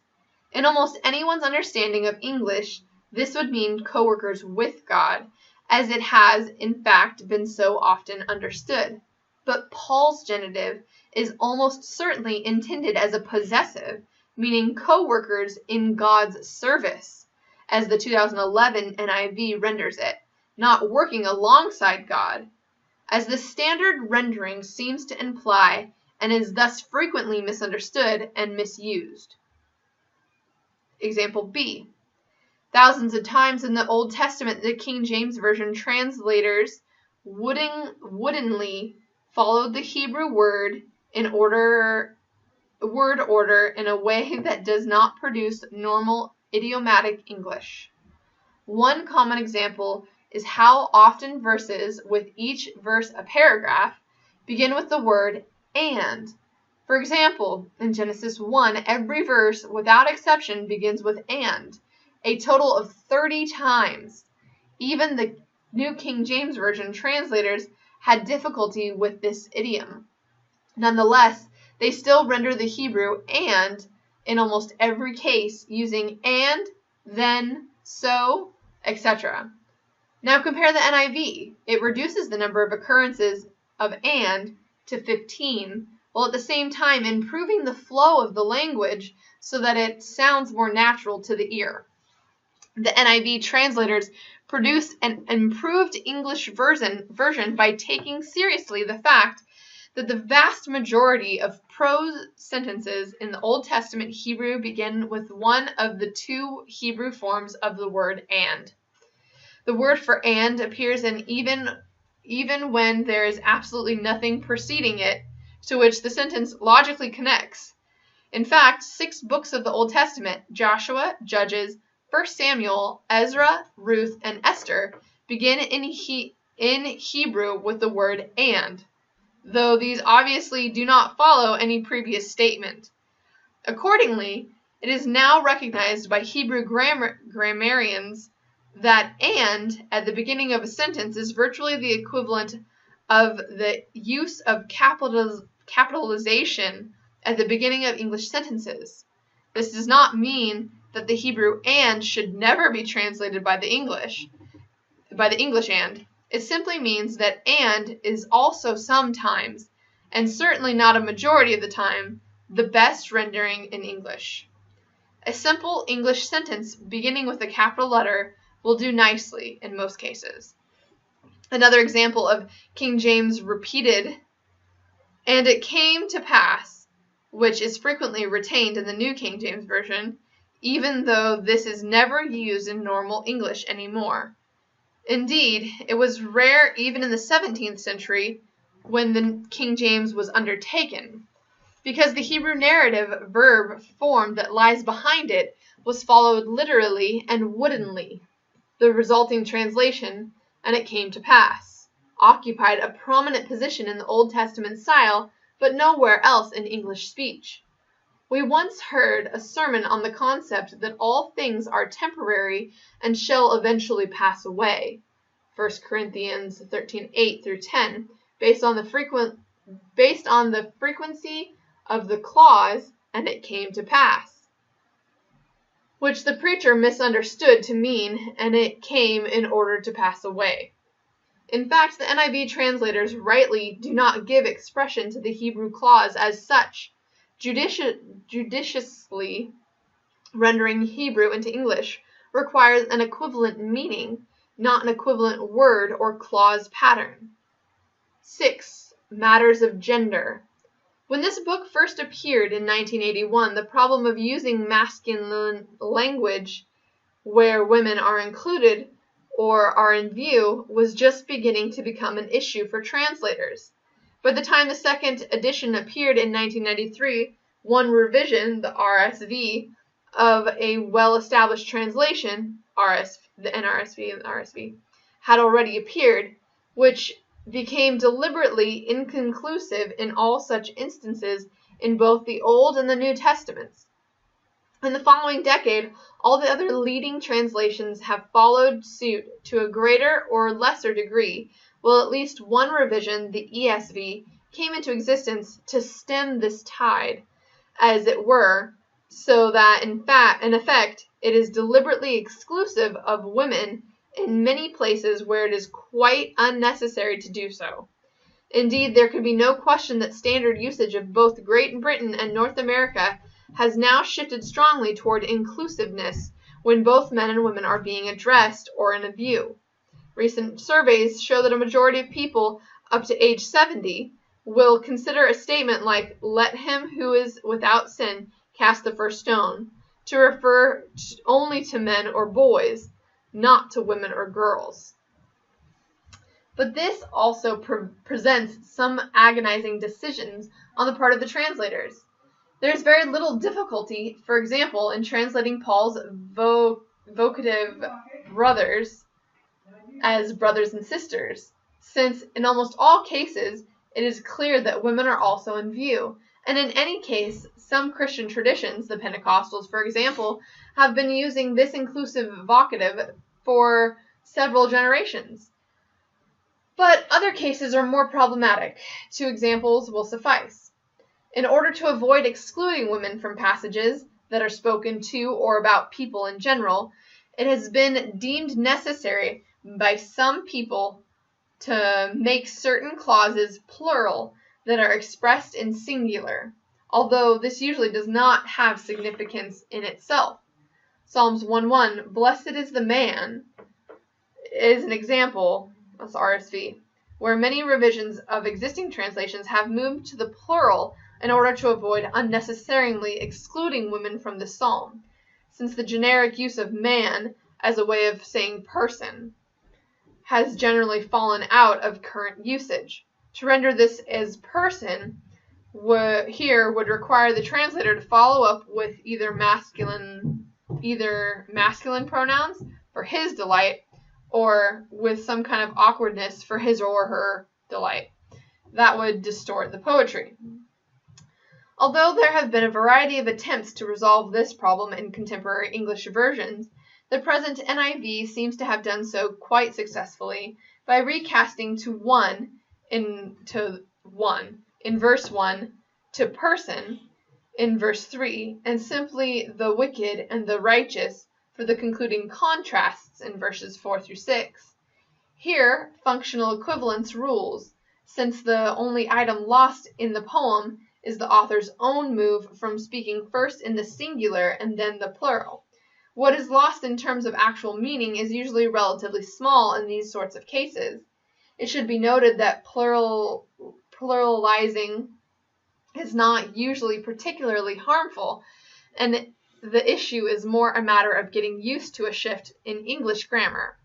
In almost anyone's understanding of English, this would mean co-workers with God, as it has, in fact, been so often understood. But Paul's genitive is almost certainly intended as a possessive, meaning co-workers in God's service, as the 2011 NIV renders it, not working alongside God, as the standard rendering seems to imply, and is thus frequently misunderstood and misused. Example B. Thousands of times in the Old Testament, the King James Version translators woodenly followed the Hebrew word order in a way that does not produce normal idiomatic English. One common example is how often verses, with each verse a paragraph, begin with the word "and." For example, in Genesis 1, every verse, without exception, begins with "and," a total of 30 times. Even the New King James Version translators had difficulty with this idiom. Nonetheless, they still render the Hebrew "and" in almost every case, using "and," "then," "so," etc. Now compare the NIV. It reduces the number of occurrences of "and" to 15, while at the same time improving the flow of the language so that it sounds more natural to the ear. The NIV translators produce an improved English version by taking seriously the fact that the vast majority of prose sentences in the Old Testament Hebrew begin with one of the two Hebrew forms of the word "and." The word for "and" appears in even when there is absolutely nothing preceding it to which the sentence logically connects. In fact, 6 books of the Old Testament, Joshua, Judges, 1 Samuel, Ezra, Ruth, and Esther, begin in Hebrew with the word "and," though these obviously do not follow any previous statement. Accordingly, it is now recognized by Hebrew grammarians that "and" at the beginning of a sentence is virtually the equivalent of the use of capitalization at the beginning of English sentences. This does not mean that the Hebrew "and" should never be translated by the English "and." It simply means that "and" is also sometimes, and certainly not a majority of the time, the best rendering in English. A simple English sentence beginning with a capital letter will do nicely in most cases. Another example of King James repeated "and it came to pass," which is frequently retained in the New King James Version, even though this is never used in normal English anymore. Indeed, it was rare even in the 17th century when the King James was undertaken, because the Hebrew narrative verb form that lies behind it was followed literally and woodenly. The resulting translation, "and it came to pass," occupied a prominent position in the Old Testament style, but nowhere else in English speech. We once heard a sermon on the concept that all things are temporary and shall eventually pass away. 1 Corinthians 13:8-10, based on the frequency of the clause, and it came to pass, which the preacher misunderstood to mean, and it came in order to pass away. In fact, the NIV translators rightly do not give expression to the Hebrew clause as such, judiciously rendering Hebrew into English requires an equivalent meaning, not an equivalent word or clause pattern. 6. Matters of gender. When this book first appeared in 1981, the problem of using masculine language where women are included or are in view was just beginning to become an issue for translators. By the time the second edition appeared in 1993, one revision, the RSV, of a well-established translation, the NRSV and the RSV, had already appeared, which became deliberately inconclusive in all such instances in both the Old and the New Testaments. In the following decade, all the other leading translations have followed suit to a greater or lesser degree, while at least one revision, the ESV, came into existence to stem this tide, as it were, so that in effect it is deliberately exclusive of women in many places where it is quite unnecessary to do so. Indeed, there can be no question that standard usage of both Great Britain and North America has now shifted strongly toward inclusiveness when both men and women are being addressed or in view. Recent surveys show that a majority of people up to age 70 will consider a statement like, "Let him who is without sin cast the first stone," to refer only to men or boys, not to women or girls. But this also presents some agonizing decisions on the part of the translators. There is very little difficulty, for example, in translating Paul's vocative brothers as brothers and sisters, since in almost all cases it is clear that women are also in view, and in any case, some Christian traditions, the Pentecostals for example, have been using this inclusive vocative for several generations. But other cases are more problematic. 2 examples will suffice. In order to avoid excluding women from passages that are spoken to or about people in general, it has been deemed necessary by some people to make certain clauses plural that are expressed in singular, although this usually does not have significance in itself. Psalms 1:1, "Blessed is the man," is an example, that's RSV, where many revisions of existing translations have moved to the plural in order to avoid unnecessarily excluding women from the psalm, since the generic use of man as a way of saying person has generally fallen out of current usage. To render this as person here would require the translator to follow up with either masculine pronouns for his delight, or with some kind of awkwardness for his or her delight. That would distort the poetry. Although there have been a variety of attempts to resolve this problem in contemporary English versions, the present NIV seems to have done so quite successfully by recasting to one in verse 1 to person in verse 3, and simply the wicked and the righteous for the concluding contrasts in verses 4-6. Here, functional equivalence rules, since the only item lost in the poem is the author's own move from speaking first in the singular and then the plural. What is lost in terms of actual meaning is usually relatively small in these sorts of cases. It should be noted that pluralizing is not usually particularly harmful, and the issue is more a matter of getting used to a shift in English grammar.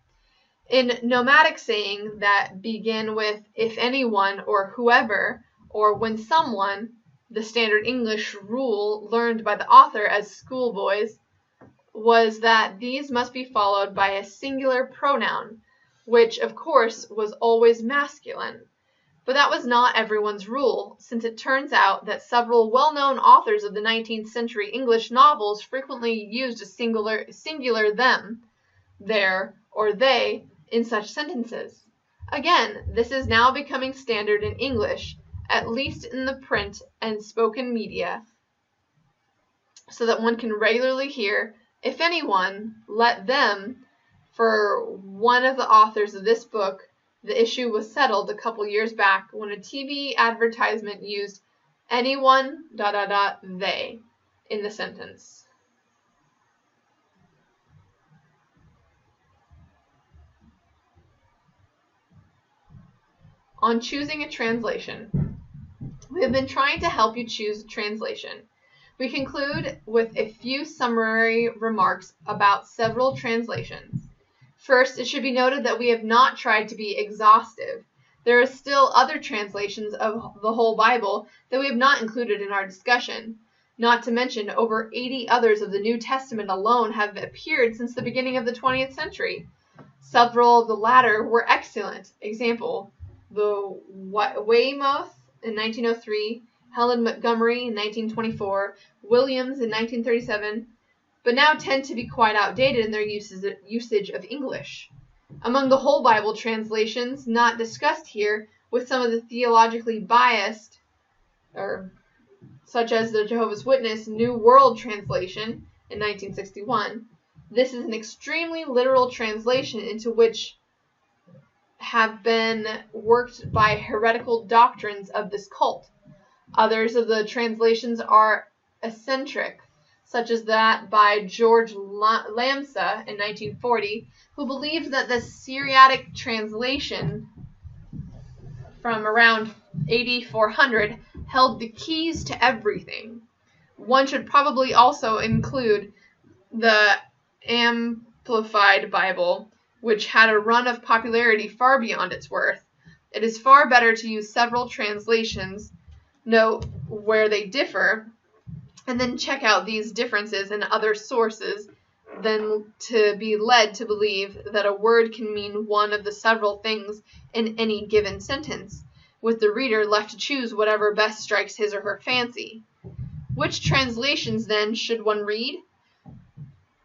In nomadic sayings that begin with "if anyone" or "whoever," or "when someone," the standard English rule learned by the author as schoolboys was that these must be followed by a singular pronoun, which of course was always masculine. But that was not everyone's rule, since it turns out that several well-known authors of the 19th century English novels frequently used a singular them, their, or they in such sentences. Again, this is now becoming standard in English, at least in the print and spoken media, so that one can regularly hear, "If anyone, let them." For one of the authors of this book, the issue was settled a couple years back when a TV advertisement used anyone ... they in the sentence. On choosing a translation. We have been trying to help you choose a translation. We conclude with a few summary remarks about several translations. First, it should be noted that we have not tried to be exhaustive. There are still other translations of the whole Bible that we have not included in our discussion. Not to mention, over 80 others of the New Testament alone have appeared since the beginning of the 20th century. Several of the latter were excellent. Example, the Weymouth in 1903, Helen Montgomery in 1924, Williams in 1937, but now tend to be quite outdated in their usage of English. Among the whole Bible translations not discussed here, with some of the theologically biased, such as the Jehovah's Witness New World Translation in 1961, this is an extremely literal translation into which have been worked by heretical doctrines of this cult. Others of the translations are eccentric, such as that by George Lamsa in 1940, who believed that the Syriac translation from around AD 400 held the keys to everything. One should probably also include the Amplified Bible, which had a run of popularity far beyond its worth. It is far better to use several translations, note where they differ, and then check out these differences in other sources than to be led to believe that a word can mean one of the several things in any given sentence, with the reader left to choose whatever best strikes his or her fancy. Which translations, then, should one read?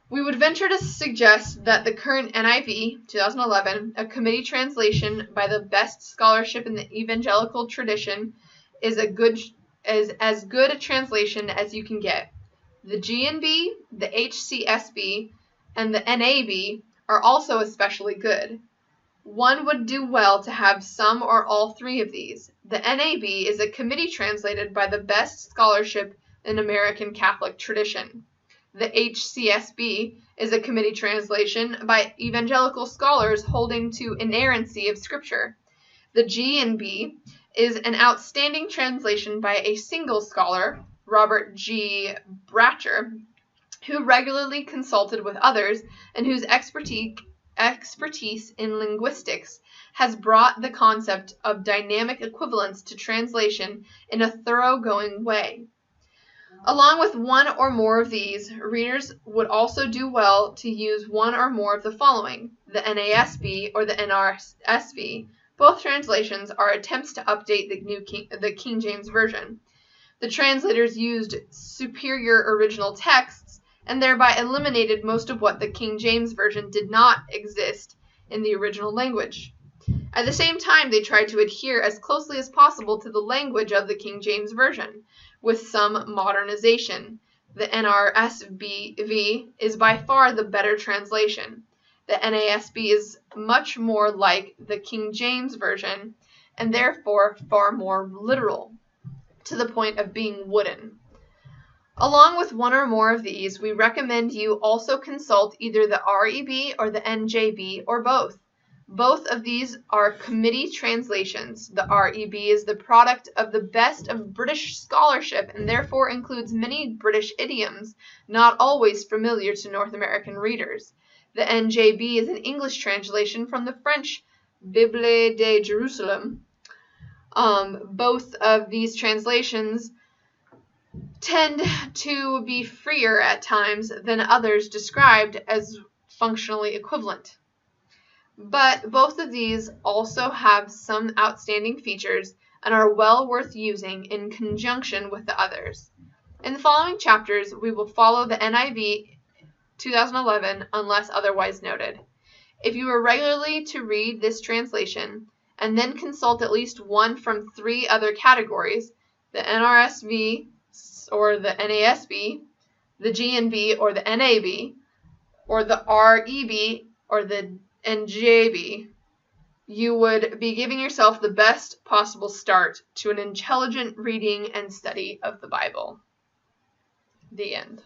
We would venture to suggest that the current NIV, 2011, a committee translation by the best scholarship in the evangelical tradition, is as good a translation as you can get. The GNB, the HCSB, and the NAB are also especially good. One would do well to have some or all three of these. The NAB is a committee translated by the best scholarship in American Catholic tradition. The HCSB is a committee translation by evangelical scholars holding to inerrancy of Scripture. The GNB is an outstanding translation by a single scholar, Robert G. Bratcher, who regularly consulted with others and whose expertise in linguistics has brought the concept of dynamic equivalence to translation in a thoroughgoing way. Along with one or more of these, readers would also do well to use one or more of the following: the NASB or the NRSV. Both translations are attempts to update the King James Version. The translators used superior original texts and thereby eliminated most of what the King James Version did not exist in the original language. At the same time, they tried to adhere as closely as possible to the language of the King James Version, with some modernization. The NRSV is by far the better translation. The NASB is much more like the King James Version, and therefore far more literal, to the point of being wooden. Along with one or more of these, we recommend you also consult either the REB or the NJB or both. Both of these are committee translations. The REB is the product of the best of British scholarship and therefore includes many British idioms, not always familiar to North American readers. The NJB is an English translation from the French Bible de Jerusalem. Both of these translations tend to be freer at times than others described as functionally equivalent. But both of these also have some outstanding features and are well worth using in conjunction with the others. In the following chapters, we will follow the NIV 2011 unless otherwise noted. If you are regularly to read this translation and then consult at least one from 3 other categories, the NRSV or the NASB, the GNB or the NAB, or the REB or the NJB, you would be giving yourself the best possible start to an intelligent reading and study of the Bible. The end.